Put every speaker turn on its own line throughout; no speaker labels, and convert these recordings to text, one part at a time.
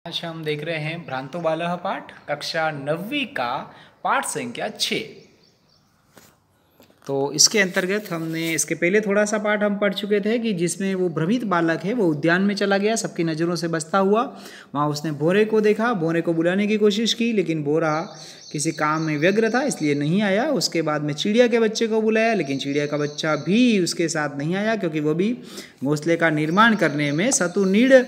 आज हम देख रहे हैं भ्रांतो बालः पाठ कक्षा 9वीं का पाठ संख्या 6। तो इसके अंतर्गत हमने इसके पहले थोड़ा सा पाठ हम पढ़ चुके थे कि जिसमें वो भ्रमित बालक है वो उद्यान में चला गया, सबकी नज़रों से बचता हुआ। वहाँ उसने भोरे को देखा, भोरे को बुलाने की कोशिश की, लेकिन भोरा किसी काम में व्यग्र था इसलिए नहीं आया। उसके बाद में चिड़िया के बच्चे को बुलाया, लेकिन चिड़िया का बच्चा भी उसके साथ नहीं आया क्योंकि वो भी घोंसले का निर्माण करने में सतुनीड़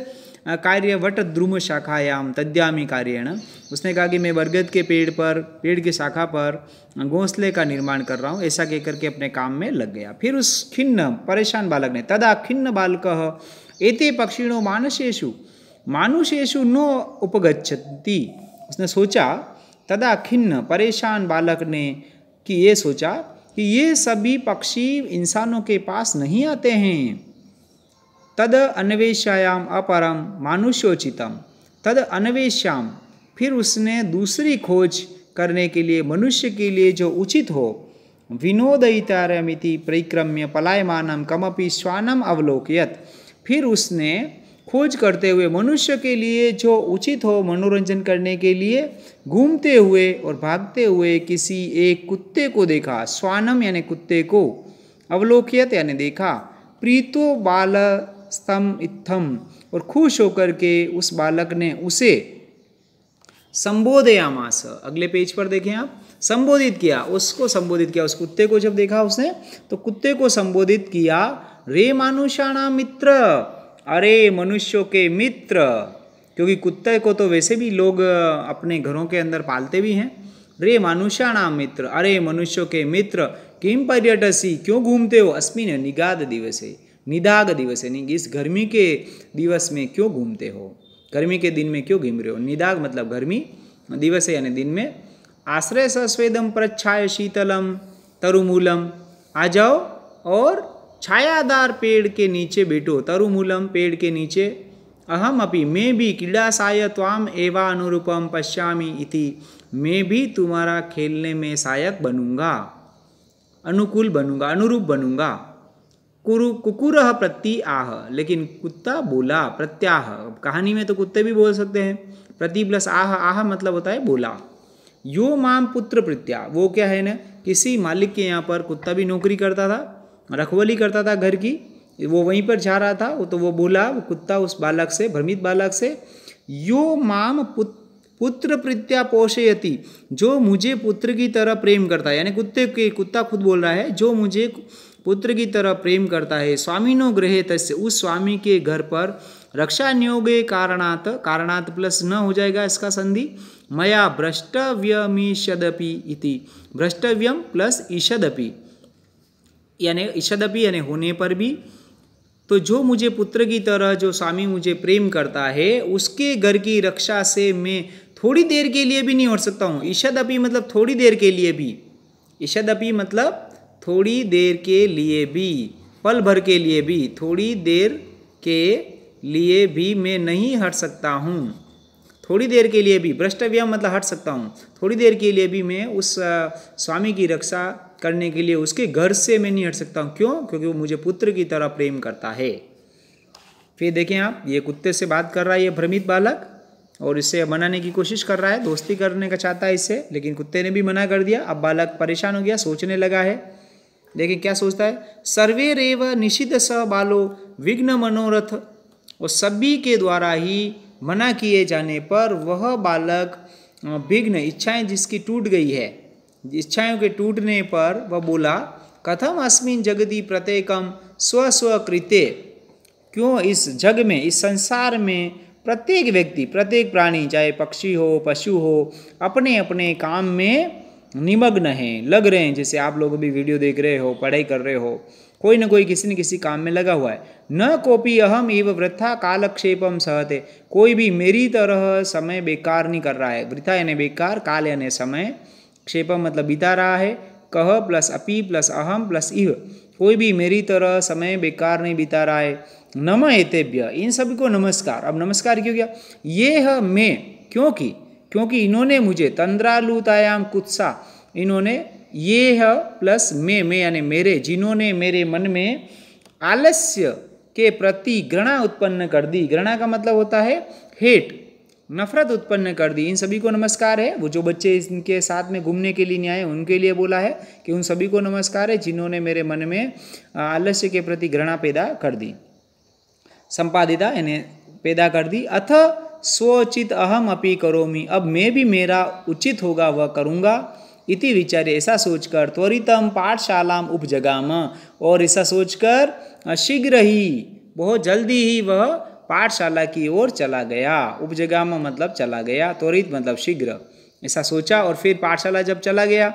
कार्य वट द्रुम शाखायाम तद्यामी कार्यण। उसने कहा कि मैं बरगद के पेड़ की शाखा पर घोंसले का निर्माण कर रहा हूँ, ऐसा कह करके अपने काम में लग गया। फिर उस खिन्न परेशान बालक ने तदा खिन्न बालकः एते पक्षिणो मानुषेषु नो उपगच्छति। उसने सोचा, तदा खिन्न परेशान बालक ने कि ये सोचा कि ये सभी पक्षी इंसानों के पास नहीं आते हैं। तद अन्वेष्यायाम अपरम मानुष्योचितम तद अन्वेष्याम, फिर उसने दूसरी खोज करने के लिए मनुष्य के लिए जो उचित हो। विनोदयितारमिति परिक्रम्य पलायमानम कमपि श्वानम अवलोकयत, फिर उसने खोज करते हुए मनुष्य के लिए जो उचित हो मनोरंजन करने के लिए घूमते हुए और भागते हुए किसी एक कुत्ते को देखा। श्वानम यानी कुत्ते को, अवलोकयत यानी देखा। प्रीतो बाल स्तम इत्थम, और खुश होकर के उस बालक ने उसे संबोधयामास, अगले पेज पर देखें आप, संबोधित किया, उसको संबोधित किया। उस कुत्ते को जब देखा उसने तो कुत्ते को संबोधित किया, रे मानुषाणाम मित्र, अरे मनुष्यों के मित्र। क्योंकि कुत्ते को तो वैसे भी लोग अपने घरों के अंदर पालते भी हैं। रे मानुषाणाम मित्र, अरे मनुष्यों के मित्र, किम पर्यटसी, क्यों घूमते हो, अस्मिन निगाद दिवसे, निदाग दिवस यानी इस गर्मी के दिवस में क्यों घूमते हो, गर्मी के दिन में क्यों घूम रहे हो। निदाग मतलब गर्मी, दिवस यानी दिन में। आश्रय सस्वेदम प्रच्छाय शीतलम तरुमूलम, आ जाओ और छायादार पेड़ के नीचे बैठो, तरुमूलम पेड़ के नीचे। अहम अपि, मैं भी क्रीड़ासाय त्वाम एवा अनुरूपम पश्यामि इति, मैं भी तुम्हारा खेलने में सहायक बनूंगा, अनुकूल बनूंगा, अनुरूप बनूंगा। कुकुरः प्रति आह, लेकिन कुत्ता बोला, प्रत्याह, कहानी में तो कुत्ते भी बोल सकते हैं। प्रति प्लस आह, आह मतलब होता है बोला। यो माम पुत्र प्रत्या, वो क्या है ना, किसी मालिक के यहाँ पर कुत्ता भी नौकरी करता था, रखवाली करता था घर की, वो वहीं पर जा रहा था। तो वो बोला, वो कुत्ता उस बालक से, भ्रमित बालक से, यो माम पुत्र प्रत्या पोषयति, जो मुझे पुत्र की तरह प्रेम करता है, यानी कुत्ता खुद बोल रहा है, जो मुझे पुत्र की तरह प्रेम करता है। स्वामिनो गृहे तस्य, उस स्वामी के घर पर, रक्षा नियोगे कारणात, कारणात प्लस न हो जाएगा इसका संधि, मया भ्रष्टव्यमीषदपि इति, भ्रष्टव्यम प्लस ईषदपि यानी ईषदपि यानी होने पर भी। तो जो मुझे पुत्र की तरह जो स्वामी मुझे प्रेम करता है उसके घर की रक्षा से मैं थोड़ी देर के लिए भी नहीं हट सकता हूँ। ईषदपि मतलब थोड़ी देर के लिए भी, ईषदपि मतलब थोड़ी देर के लिए भी, पल भर के लिए भी, थोड़ी देर के लिए भी मैं नहीं हट सकता हूँ। थोड़ी देर के लिए भी, भ्रष्टव्यम मतलब हट सकता हूँ, थोड़ी देर के लिए भी मैं उस स्वामी की रक्षा करने के लिए उसके घर से मैं नहीं हट सकता हूँ। क्यों? क्योंकि वो मुझे पुत्र की तरह प्रेम करता है। फिर देखें आप, ये कुत्ते से बात कर रहा है ये भ्रमित बालक, और इससे मनाने की कोशिश कर रहा है, दोस्ती करने का चाहता है इससे, लेकिन कुत्ते ने भी मना कर दिया। अब बालक परेशान हो गया, सोचने लगा है। देखिए क्या सोचता है, सर्वे रेव निषिद्ध स बालो विघ्न मनोरथ, और सभी के द्वारा ही मना किए जाने पर वह बालक विघ्न, इच्छाएं जिसकी टूट गई है, इच्छाओं के टूटने पर वह बोला, कथम अस्मिन् जगति प्रत्येकम स्व स्व कृते, क्यों इस जग में, इस संसार में प्रत्येक व्यक्ति, प्रत्येक प्राणी, चाहे पक्षी हो पशु हो, अपने अपने काम में निमग्न हैं, लग रहे हैं। जैसे आप लोग भी वीडियो देख रहे हो, पढ़ाई कर रहे हो, कोई ना कोई किसी न किसी काम में लगा हुआ है। न कोपी अहम एव वृथा कालक्षेपम सहते, कोई भी मेरी तरह समय बेकार नहीं कर रहा है। वृथा यानी बेकार, काल यानी समय, क्षेपम मतलब बिता रहा है। कह प्लस अपी प्लस अहम प्लस इह, कोई भी मेरी तरह समय बेकार नहीं बिता रहा है। नम एतेभ्य, इन सभी को नमस्कार। अब नमस्कार क्यों किया, ये है मैं, क्योंकि इन्होंने मुझे, तंद्रालुतायाम कुत्सा, इन्होंने, ये है प्लस मैं यानी मेरे, जिन्होंने मेरे मन में आलस्य के प्रति घृणा उत्पन्न कर दी। घृणा का मतलब होता है हेट, नफरत उत्पन्न कर दी। इन सभी को नमस्कार है। वो जो बच्चे इनके साथ में घूमने के लिए नहीं आए उनके लिए बोला है कि उन सभी को नमस्कार है जिन्होंने मेरे मन में आलस्य के प्रति घृणा पैदा कर दी, संपादिता यानी पैदा कर दी। अथ स्वोचित अहम अपि करोमि, अब मैं भी मेरा उचित होगा वह करूँगा। इति विचारे, ऐसा सोचकर त्वरितम पाठशालाम उपजगाम, और ऐसा सोचकर शीघ्र ही बहुत जल्दी ही वह पाठशाला की ओर चला गया। उपजगाम मतलब चला गया, त्वरित मतलब शीघ्र। ऐसा सोचा और फिर पाठशाला जब चला गया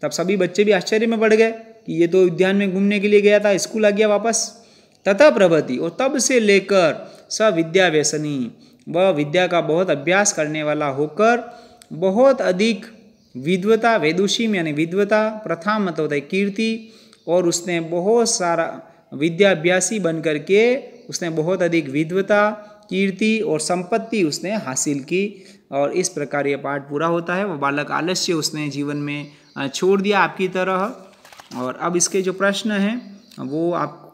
तब सभी बच्चे भी आश्चर्य में पड़ गए कि ये तो उद्यान में घूमने के लिए गया था, स्कूल आ गया वापस। तथा प्रभति, और तब से लेकर स विद्या व्यसनी, वह विद्या का बहुत अभ्यास करने वाला होकर बहुत अधिक विद्वता, वेदुषीम यानी विद्वता, प्रथा मतलब होता है कीर्ति, और उसने बहुत सारा विद्याभ्यासी बन करके उसने बहुत अधिक विद्वता, कीर्ति और संपत्ति उसने हासिल की। और इस प्रकार यह पाठ पूरा होता है। वह बालक आलस्य उसने जीवन में छोड़ दिया आपकी तरह। और अब इसके जो प्रश्न हैं वो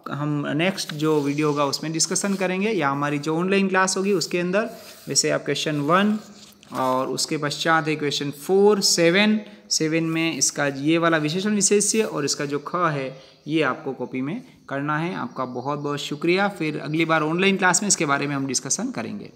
हम नेक्स्ट जो वीडियो होगा उसमें डिस्कशन करेंगे, या हमारी जो ऑनलाइन क्लास होगी उसके अंदर। वैसे आप क्वेश्चन 1 और उसके पश्चात है क्वेश्चन 4, 7 में इसका ये वाला विशेषण विशेष्य और इसका जो ख है ये आपको कॉपी में करना है। आपका बहुत बहुत शुक्रिया। फिर अगली बार ऑनलाइन क्लास में इसके बारे में हम डिस्कशन करेंगे।